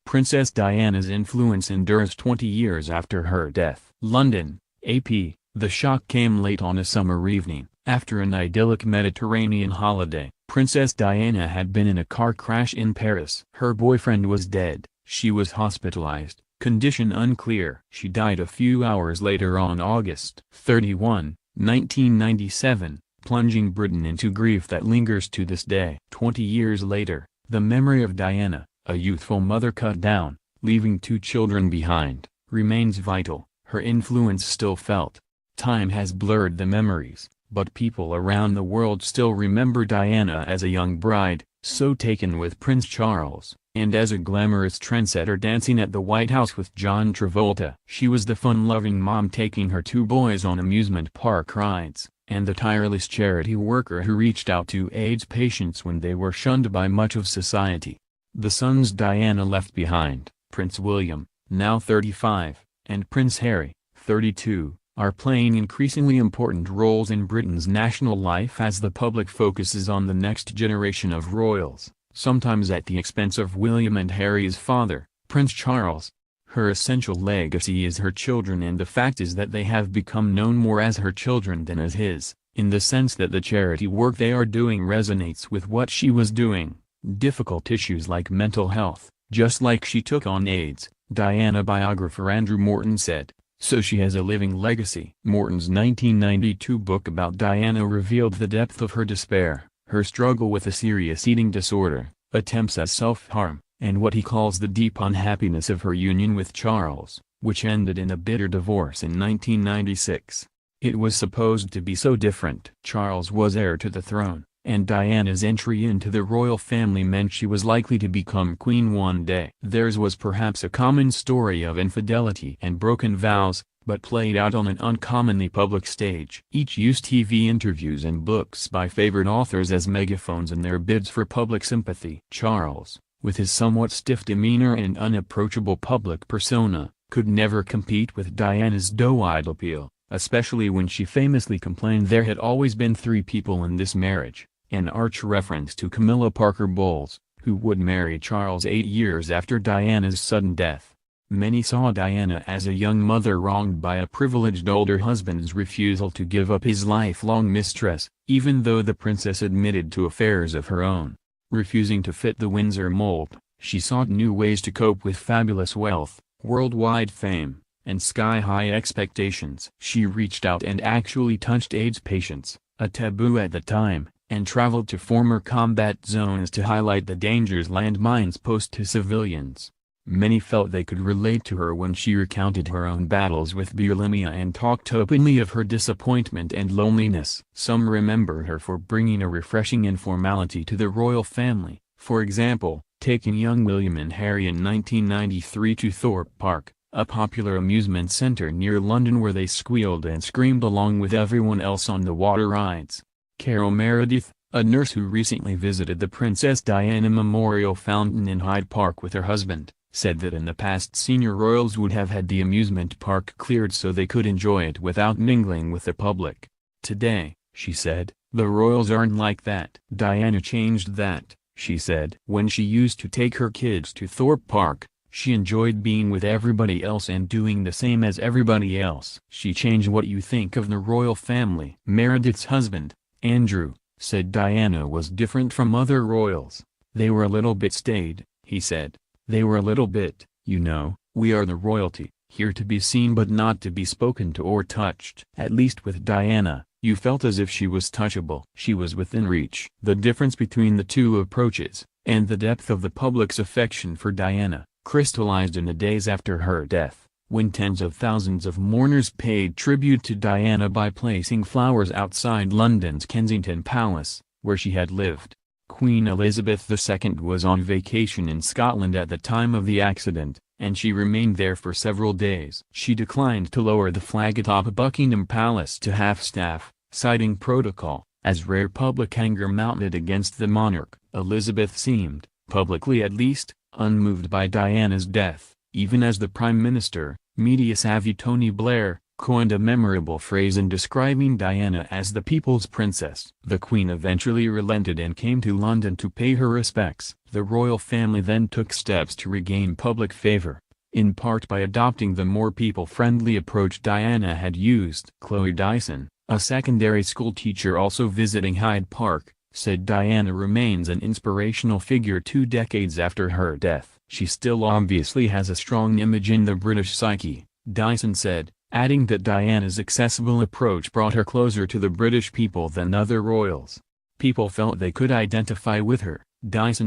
Princess Diana's influence endures 20 years after her death. London, AP. The shock came late on a summer evening. After an idyllic Mediterranean holiday, Princess Diana had been in a car crash in Paris. Her boyfriend was dead. She was hospitalized, condition unclear. She died a few hours later on August 31, 1997, plunging Britain into grief that lingers to this day. 20 years later, the memory of Diana, a youthful mother cut down, leaving 2 children behind, remains vital, her influence still felt. Time has blurred the memories, but people around the world still remember Diana as a young bride, so taken with Prince Charles, and as a glamorous trendsetter dancing at the White House with John Travolta. She was the fun-loving mom taking her 2 boys on amusement park rides, and the tireless charity worker who reached out to AIDS patients when they were shunned by much of society. The sons Diana left behind, Prince William, now 35, and Prince Harry, 32, are playing increasingly important roles in Britain's national life as the public focuses on the next generation of royals, sometimes at the expense of William and Harry's father, Prince Charles. Her essential legacy is her children, and the fact is that they have become known more as her children than as his, in the sense that the charity work they are doing resonates with what she was doing. Difficult issues like mental health, just like she took on AIDS, Diana biographer Andrew Morton said. So she has a living legacy. Morton's 1992 book about Diana revealed the depth of her despair, her struggle with a serious eating disorder, attempts at self-harm, and what he calls the deep unhappiness of her union with Charles, which ended in a bitter divorce in 1996. It was supposed to be so different. Charles was heir to the throne, and Diana's entry into the royal family meant she was likely to become queen one day. Theirs was perhaps a common story of infidelity and broken vows, but played out on an uncommonly public stage. Each used TV interviews and books by favorite authors as megaphones in their bids for public sympathy. Charles, with his somewhat stiff demeanor and unapproachable public persona, could never compete with Diana's doe-eyed appeal, especially when she famously complained there had always been 3 people in this marriage, an arch reference to Camilla Parker Bowles, who would marry Charles 8 years after Diana's sudden death. Many saw Diana as a young mother wronged by a privileged older husband's refusal to give up his lifelong mistress, even though the princess admitted to affairs of her own. Refusing to fit the Windsor mold, she sought new ways to cope with fabulous wealth, worldwide fame, and sky-high expectations. She reached out and actually touched AIDS patients, a taboo at the time, and traveled to former combat zones to highlight the dangers landmines pose to civilians. Many felt they could relate to her when she recounted her own battles with bulimia and talked openly of her disappointment and loneliness. Some remember her for bringing a refreshing informality to the royal family, for example, taking young William and Harry in 1993 to Thorpe Park, a popular amusement center near London where they squealed and screamed along with everyone else on the water rides. Carol Meredith, a nurse who recently visited the Princess Diana Memorial Fountain in Hyde Park with her husband, said that in the past senior royals would have had the amusement park cleared so they could enjoy it without mingling with the public. Today, she said, the royals aren't like that. Diana changed that, she said. When she used to take her kids to Thorpe Park, she enjoyed being with everybody else and doing the same as everybody else. She changed what you think of the royal family. Meredith's husband, Andrew, said Diana was different from other royals. They were a little bit staid, he said. They were a little bit, you know, we are the royalty, here to be seen but not to be spoken to or touched. At least with Diana, you felt as if she was touchable. She was within reach. The difference between the two approaches, and the depth of the public's affection for Diana, crystallized in the days after her death, when tens of thousands of mourners paid tribute to Diana by placing flowers outside London's Kensington Palace, where she had lived. Queen Elizabeth II was on vacation in Scotland at the time of the accident, and she remained there for several days. She declined to lower the flag atop Buckingham Palace to half-staff, citing protocol, as rare public anger mounted against the monarch. Elizabeth seemed, publicly at least, unmoved by Diana's death, even as the Prime Minister, media-savvy Tony Blair, coined a memorable phrase in describing Diana as the people's princess. The Queen eventually relented and came to London to pay her respects. The royal family then took steps to regain public favor, in part by adopting the more people-friendly approach Diana had used. Chloe Dyson, a secondary school teacher also visiting Hyde Park, said Diana remains an inspirational figure 2 decades after her death. She still obviously has a strong image in the British psyche, Dyson said, adding that Diana's accessible approach brought her closer to the British people than other royals. People felt they could identify with her, Dyson